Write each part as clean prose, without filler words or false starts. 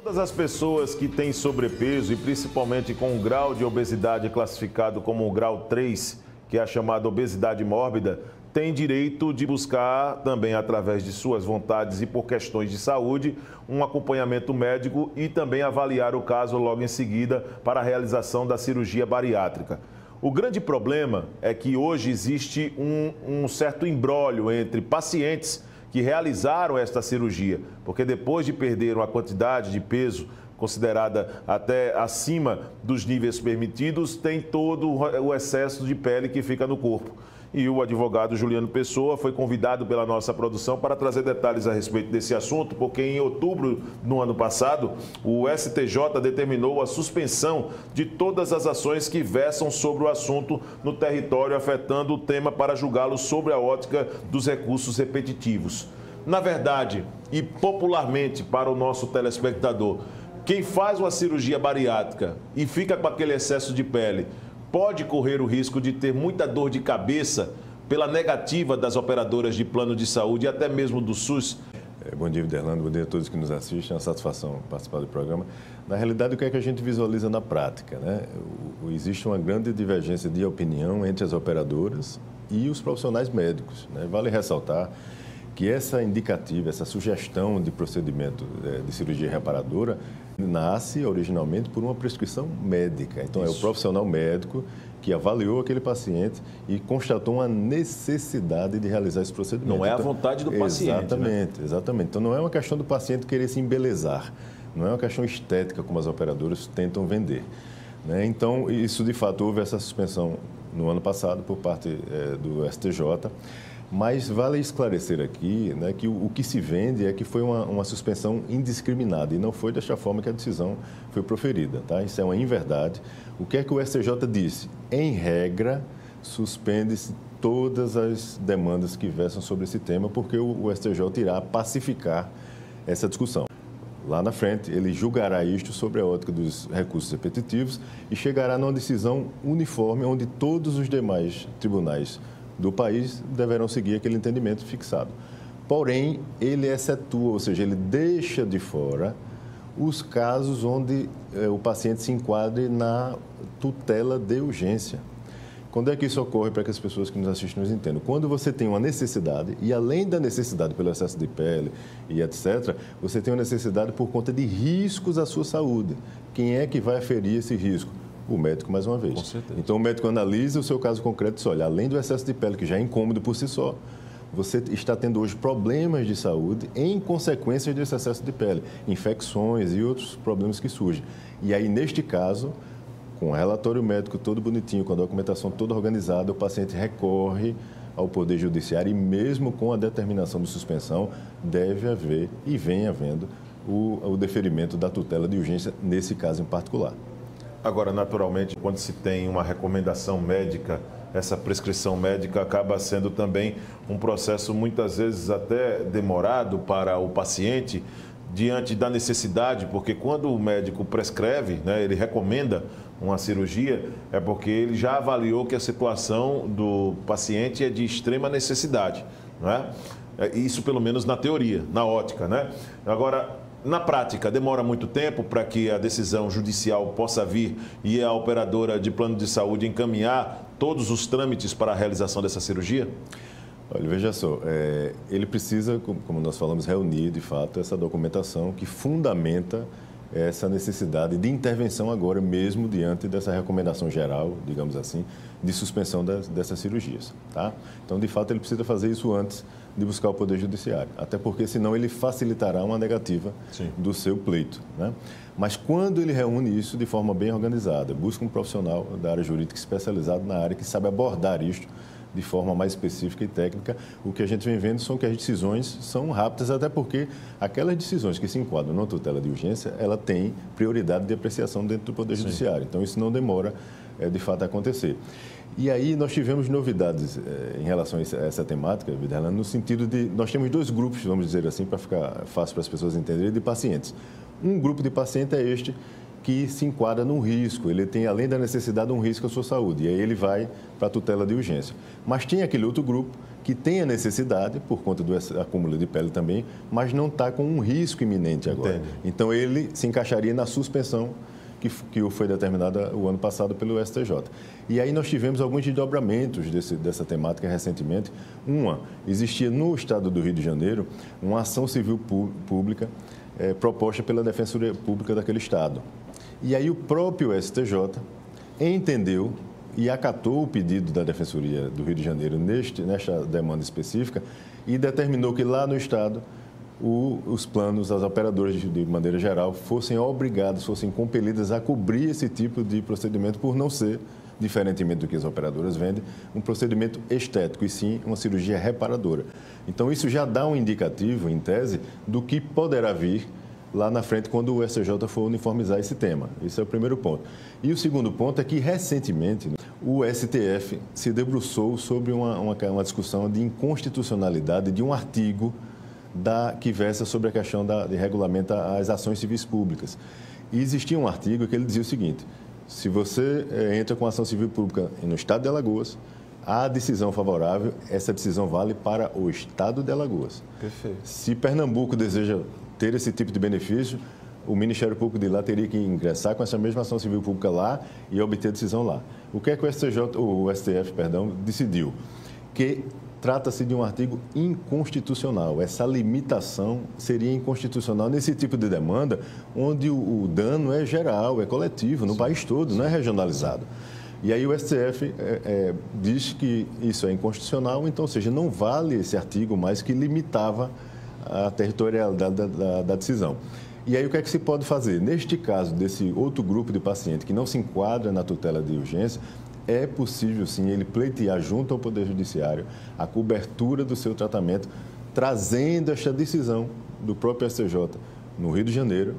Todas as pessoas que têm sobrepeso e principalmente com um grau de obesidade classificado como o grau 3, que é a chamada obesidade mórbida, têm direito de buscar também através de suas vontades e por questões de saúde, um acompanhamento médico e também avaliar o caso logo em seguida para a realização da cirurgia bariátrica. O grande problema é que hoje existe um certo imbróglio entre pacientes que realizaram esta cirurgia, porque depois de perder uma quantidade de peso considerada até acima dos níveis permitidos, tem todo o excesso de pele que fica no corpo. E o advogado Juliano Pessoa foi convidado pela nossa produção para trazer detalhes a respeito desse assunto, porque em outubro do ano passado, o STJ determinou a suspensão de todas as ações que versam sobre o assunto no território, afetando o tema para julgá-lo sobre a ótica dos recursos repetitivos. Na verdade, e popularmente para o nosso telespectador, quem faz uma cirurgia bariátrica e fica com aquele excesso de pele, pode correr o risco de ter muita dor de cabeça pela negativa das operadoras de plano de saúde e até mesmo do SUS. Bom dia, Viderlando. Bom dia a todos que nos assistem. É uma satisfação participar do programa. Na realidade, o que é que a gente visualiza na prática, né? Existe uma grande divergência de opinião entre as operadoras e os profissionais médicos, né? Vale ressaltar que essa indicativa, essa sugestão de procedimento de cirurgia reparadora nasce originalmente por uma prescrição médica. Então, é o profissional médico que avaliou aquele paciente e constatou uma necessidade de realizar esse procedimento. Não é a vontade do paciente. Exatamente, né? Exatamente. Então, não é uma questão do paciente querer se embelezar, não é uma questão estética como as operadoras tentam vender, né? Então, isso de fato houve essa suspensão no ano passado por parte do STJ. Mas vale esclarecer aqui, né, que o que se vende é que foi uma suspensão indiscriminada e não foi desta forma que a decisão foi proferida, tá? Isso é uma inverdade. O que é que o STJ disse? Em regra, suspende-se todas as demandas que versam sobre esse tema, porque o STJ irá pacificar essa discussão. Lá na frente, ele julgará isto sobre a ótica dos recursos repetitivos e chegará numa decisão uniforme, onde todos os demais tribunais do país deverão seguir aquele entendimento fixado. Porém, ele excetua, ou seja, ele deixa de fora os casos onde o paciente se enquadre na tutela de urgência. Quando é que isso ocorre, para que as pessoas que nos assistem nos entendam? Quando você tem uma necessidade, e além da necessidade pelo excesso de pele e etc., você tem uma necessidade por conta de riscos à sua saúde. Quem é que vai aferir esse risco? O médico, mais uma vez. Com certeza. Então, o médico analisa o seu caso concreto e diz, olha, além do excesso de pele, que já é incômodo por si só, você está tendo hoje problemas de saúde em consequência desse excesso de pele, infecções e outros problemas que surgem. E aí, neste caso, com o relatório médico todo bonitinho, com a documentação toda organizada, o paciente recorre ao Poder Judiciário e mesmo com a determinação de suspensão, deve haver e vem havendo o deferimento da tutela de urgência nesse caso em particular. Agora, naturalmente, quando se tem uma recomendação médica, essa prescrição médica acaba sendo também um processo muitas vezes até demorado para o paciente diante da necessidade, porque quando o médico prescreve, né, ele recomenda uma cirurgia, é porque ele já avaliou que a situação do paciente é de extrema necessidade, não é? Isso pelo menos na teoria, na ótica, né? Agora, na prática, demora muito tempo para que a decisão judicial possa vir e a operadora de plano de saúde encaminhar todos os trâmites para a realização dessa cirurgia? Olha, veja só, ele precisa, como nós falamos, reunir, de fato, essa documentação que fundamenta essa necessidade de intervenção agora mesmo diante dessa recomendação geral, digamos assim, de suspensão dessas cirurgias, tá? Então, de fato, ele precisa fazer isso antes de buscar o Poder Judiciário, até porque senão ele facilitará uma negativa do seu pleito, né? Mas quando ele reúne isso de forma bem organizada, busca um profissional da área jurídica especializado na área que sabe abordar isto de forma mais específica e técnica, o que a gente vem vendo são que as decisões são rápidas, até porque aquelas decisões que se enquadram na tutela de urgência, ela tem prioridade de apreciação dentro do Poder Judiciário. Então, isso não demora, de fato, a acontecer. E aí nós tivemos novidades em relação a essa temática, Viderlando, no sentido de nós temos dois grupos, vamos dizer assim, para ficar fácil para as pessoas entenderem, de pacientes. Um grupo de paciente é este que se enquadra num risco. Ele tem, além da necessidade, um risco à sua saúde. E aí ele vai para a tutela de urgência. Mas tem aquele outro grupo que tem a necessidade, por conta do acúmulo de pele também, mas não está com um risco iminente agora. Entendo. Então, ele se encaixaria na suspensão que foi determinada o ano passado pelo STJ. E aí nós tivemos alguns desdobramentos dessa temática recentemente. Existia no estado do Rio de Janeiro uma ação civil pública proposta pela Defensoria Pública daquele estado. E aí o próprio STJ entendeu e acatou o pedido da Defensoria do Rio de Janeiro nesta demanda específica e determinou que lá no estado os planos, as operadoras de maneira geral, fossem obrigadas, fossem compelidas a cobrir esse tipo de procedimento por não ser, diferentemente do que as operadoras vendem, um procedimento estético e sim uma cirurgia reparadora. Então isso já dá um indicativo, em tese, do que poderá vir lá na frente quando o STJ for uniformizar esse tema. Esse é o primeiro ponto. E o segundo ponto é que, recentemente, o STF se debruçou sobre uma discussão de inconstitucionalidade de um artigo que versa sobre a questão de regulamento às ações civis públicas. E existia um artigo que ele dizia o seguinte: se você entra com ação civil pública no estado de Alagoas, a decisão favorável, essa decisão vale para o estado de Alagoas. Perfeito. Se Pernambuco deseja ter esse tipo de benefício, o Ministério Público de lá teria que ingressar com essa mesma ação civil pública lá e obter a decisão lá. O que é que o STF decidiu? Que trata-se de um artigo inconstitucional. Essa limitação seria inconstitucional nesse tipo de demanda, onde o dano é geral, é coletivo, no país todo, não é regionalizado. E aí o STF diz que isso é inconstitucional, então, ou seja, não vale esse artigo mais que limitava a territorialidade da decisão. E aí o que é que se pode fazer? Neste caso, desse outro grupo de paciente que não se enquadra na tutela de urgência, é possível, sim, ele pleitear junto ao Poder Judiciário a cobertura do seu tratamento, trazendo esta decisão do próprio STJ no Rio de Janeiro,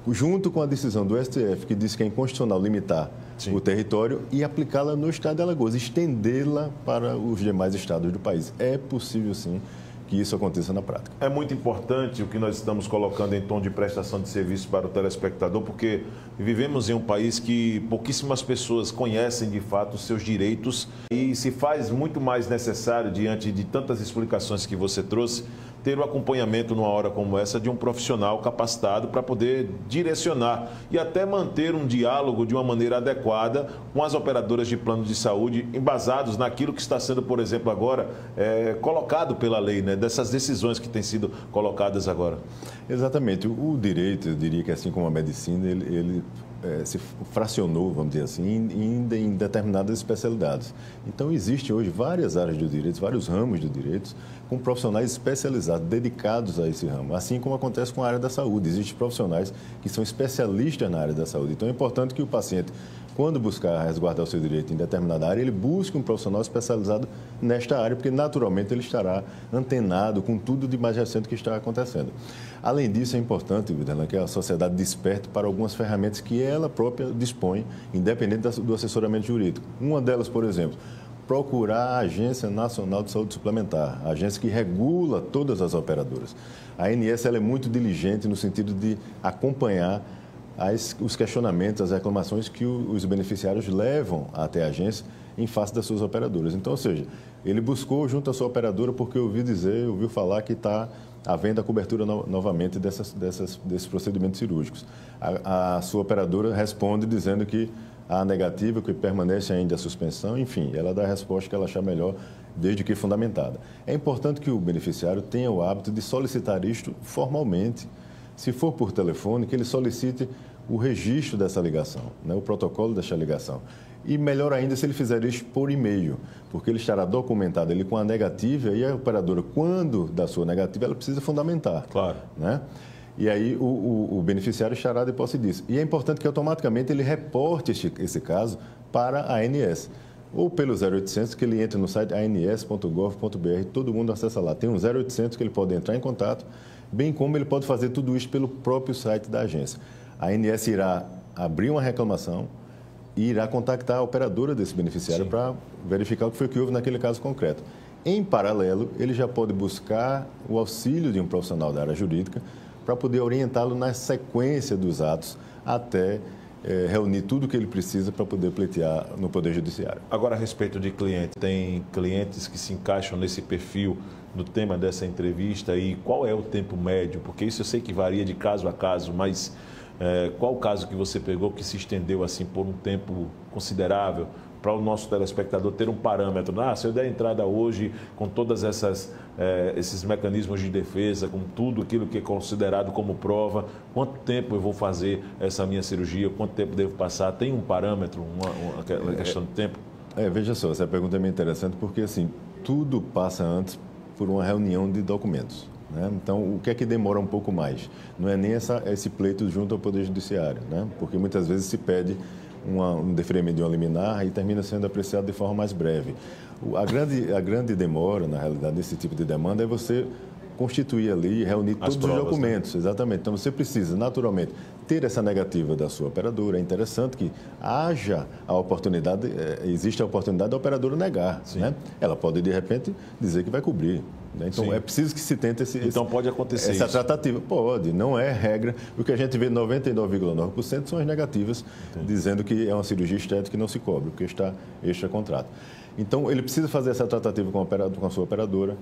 junto com a decisão do STF, que diz que é inconstitucional limitar o território, e aplicá-la no estado de Alagoas, estendê-la para os demais estados do país. É possível, sim, que isso aconteça na prática. É muito importante o que nós estamos colocando em tom de prestação de serviço para o telespectador, porque vivemos em um país que pouquíssimas pessoas conhecem de fato os seus direitos e se faz muito mais necessário, diante de tantas explicações que você trouxe, ter o acompanhamento numa hora como essa de um profissional capacitado para poder direcionar e até manter um diálogo de uma maneira adequada com as operadoras de plano de saúde, embasados naquilo que está sendo, por exemplo, agora colocado pela lei, né? Dessas decisões que têm sido colocadas agora. Exatamente. O direito, eu diria que assim como a medicina, ele se fracionou, vamos dizer assim, em determinadas especialidades. Então, existem hoje várias áreas do direito, vários ramos do direito, com profissionais especializados, dedicados a esse ramo. Assim como acontece com a área da saúde. Existem profissionais que são especialistas na área da saúde. Então, é importante que o paciente, quando buscar resguardar o seu direito em determinada área, ele busque um profissional especializado nesta área, porque naturalmente ele estará antenado com tudo de mais recente que está acontecendo. Além disso, é importante, Vilela, que a sociedade desperte para algumas ferramentas que ela própria dispõe, independente do assessoramento jurídico. Uma delas, por exemplo, procurar a Agência Nacional de Saúde Suplementar, a agência que regula todas as operadoras. A ANS ela é muito diligente no sentido de acompanhar os questionamentos, as reclamações que os beneficiários levam até a agência em face das suas operadoras. Então, ou seja, ele buscou junto à sua operadora porque ouviu falar que está havendo a cobertura novamente desses procedimentos cirúrgicos. A sua operadora responde dizendo que há negativa, que permanece ainda a suspensão, enfim, ela dá a resposta que ela achar melhor, desde que fundamentada. É importante que o beneficiário tenha o hábito de solicitar isto formalmente. Se for por telefone, que ele solicite o registro dessa ligação, né, o protocolo dessa ligação. E melhor ainda se ele fizer isso por e-mail, porque ele estará documentado com a negativa e a operadora, quando dá sua negativa, ela precisa fundamentar. Claro. Né? E aí o beneficiário estará de posse disso. E é importante que automaticamente ele reporte esse caso para a ANS. Ou pelo 0800, que ele entre no site ans.gov.br, todo mundo acessa lá. Tem um 0800 que ele pode entrar em contato, bem como ele pode fazer tudo isso pelo próprio site da agência. A ANS irá abrir uma reclamação e irá contactar a operadora desse beneficiário para verificar o que foi que houve naquele caso concreto. Em paralelo, ele já pode buscar o auxílio de um profissional da área jurídica para poder orientá-lo na sequência dos atos até reunir tudo o que ele precisa para poder pleitear no Poder Judiciário. Agora, a respeito de cliente, tem clientes que se encaixam nesse perfil no tema dessa entrevista e qual é o tempo médio? Porque isso eu sei que varia de caso a caso, mas qual o caso que você pegou que se estendeu assim por um tempo considerável para o nosso telespectador ter um parâmetro? Se eu der entrada hoje com todas esses mecanismos de defesa, com tudo aquilo que é considerado como prova, quanto tempo eu vou fazer essa minha cirurgia, quanto tempo devo passar? Tem um parâmetro, uma questão de tempo? Veja só, essa pergunta é bem interessante porque assim, tudo passa antes por uma reunião de documentos. Né? Então, o que é que demora um pouco mais? Não é nem esse pleito junto ao Poder Judiciário, né? Porque muitas vezes se pede um deferimento de uma liminar e termina sendo apreciado de forma mais breve. A grande demora, na realidade, nesse tipo de demanda é você constituir ali e reunir todos os documentos. Né? Exatamente. Então, você precisa, naturalmente, ter essa negativa da sua operadora. É interessante que haja a oportunidade, existe a oportunidade da operadora negar. Né? Ela pode, de repente, dizer que vai cobrir. Né? Então, Sim. É preciso que se tente pode acontecer essa isso. tratativa. Pode, não é regra. O que a gente vê, 99,9% são as negativas, dizendo que é uma cirurgia estética que não se cobre, porque está extra-contrato. Então, ele precisa fazer essa tratativa com a sua operadora,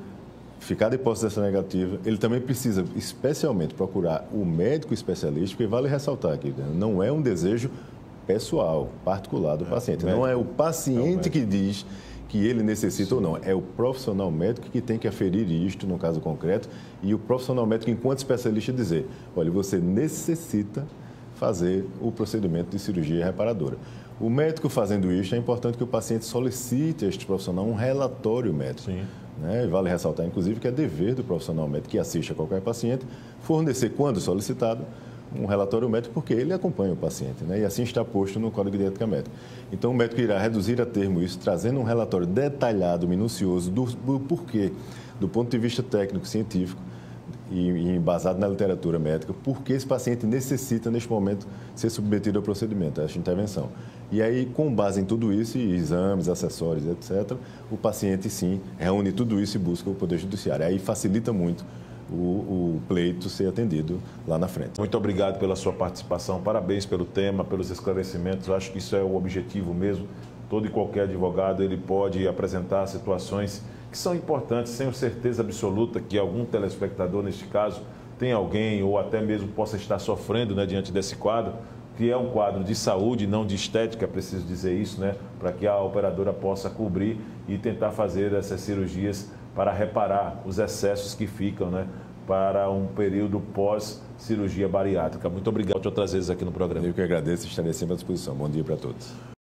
ficar de posse dessa negativa. Ele também precisa, especialmente, procurar o médico especialista, porque vale ressaltar aqui, não é um desejo pessoal, particular do paciente. Não é o paciente que diz que ele necessita ou não. É o profissional médico que tem que aferir isto, no caso concreto, e o profissional médico, enquanto especialista, dizer, olha, você necessita fazer o procedimento de cirurgia reparadora. O médico fazendo isso, é importante que o paciente solicite a este profissional um relatório médico. Sim. Né? E vale ressaltar, inclusive, que é dever do profissional médico que assiste a qualquer paciente fornecer, quando solicitado, um relatório médico, porque ele acompanha o paciente, né? E assim está posto no Código de Ética Médica. Então, o médico irá reduzir a termo isso, trazendo um relatório detalhado, minucioso, do porquê, do ponto de vista técnico, científico, e embasado na literatura médica, porque esse paciente necessita, neste momento, ser submetido ao procedimento, a esta intervenção. E aí, com base em tudo isso, e exames, acessórios, etc., o paciente, sim, reúne tudo isso e busca o Poder Judiciário. Aí facilita muito o pleito ser atendido lá na frente. Muito obrigado pela sua participação, parabéns pelo tema, pelos esclarecimentos. Eu acho que isso é o objetivo mesmo. Todo e qualquer advogado ele pode apresentar situações que são importantes. Tenho certeza absoluta que algum telespectador, neste caso, tem alguém ou até mesmo possa estar sofrendo, né, diante desse quadro, que é um quadro de saúde, não de estética, é preciso dizer isso, né, para que a operadora possa cobrir e tentar fazer essas cirurgias para reparar os excessos que ficam, né, para um período pós-cirurgia bariátrica. Muito obrigado por outras vezes aqui no programa. Eu que agradeço e estarei sempre à disposição. Bom dia para todos.